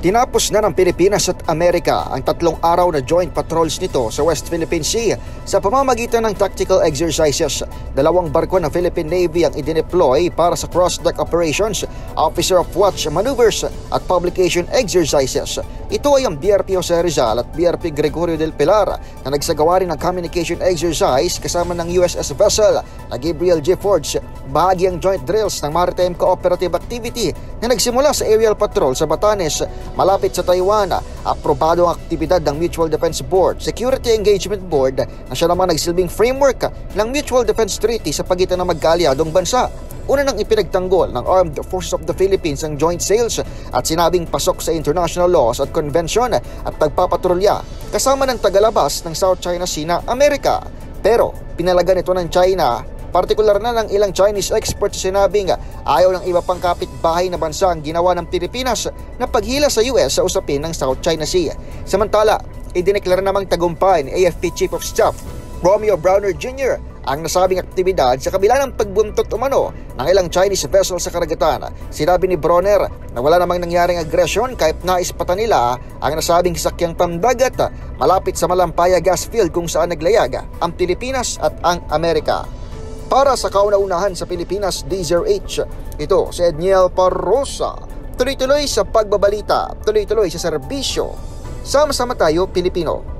Tinapos na ng Pilipinas at Amerika ang 3 araw na joint patrols nito sa West Philippine Sea sa pamamagitan ng tactical exercises. 2 barko ng Philippine Navy ang idineploy para sa cross-deck operations, officer of watch maneuvers at publication exercises. Ito ay ang BRP Jose Rizal at BRP Gregorio del Pilar na nagsagawa rin ng communication exercise kasama ng USS vessel na Gabriel J. Forge. Bahagi ang joint drills ng Maritime Cooperative Activity na nagsimula sa aerial patrol sa Batanes, malapit sa Taiwan. Aprobado ang aktibidad ng Mutual Defense Board, Security Engagement Board na siya naman nagsilbing framework ng Mutual Defense Treaty sa pagitan ng magkaalyadong bansa. Una nang ipinagtanggol ng Armed Forces of the Philippines ang joint sales at sinabing pasok sa international laws at convention at nagpapatrolya kasama ng tagalabas ng South China Sea na Amerika. Pero pinalagan ito ng China, partikular na ng ilang Chinese experts sinabing ayaw ng iba pang kapitbahay na bansa ang ginawa ng Pilipinas na paghila sa US sa usapin ng South China Sea. Samantala, idineklara namang tagumpay ni AFP Chief of Staff Romeo Browner Jr. ang nasabing aktibidad sa kabila ng pagbuntot umano ng ilang Chinese vessel sa karagatan. Sinabi ni Bronner na wala namang nangyaring agresyon kahit naispatan nila ang nasabing sasakyang pandagat malapit sa Malampaya gas field kung saan naglayag ang Pilipinas at ang Amerika. Para sa kauna-unahan sa Pilipinas DZRH, ito si Edniel Parrosa. Tuloy-tuloy sa pagbabalita, tuloy-tuloy sa serbisyo. Sama-sama tayo, Pilipino.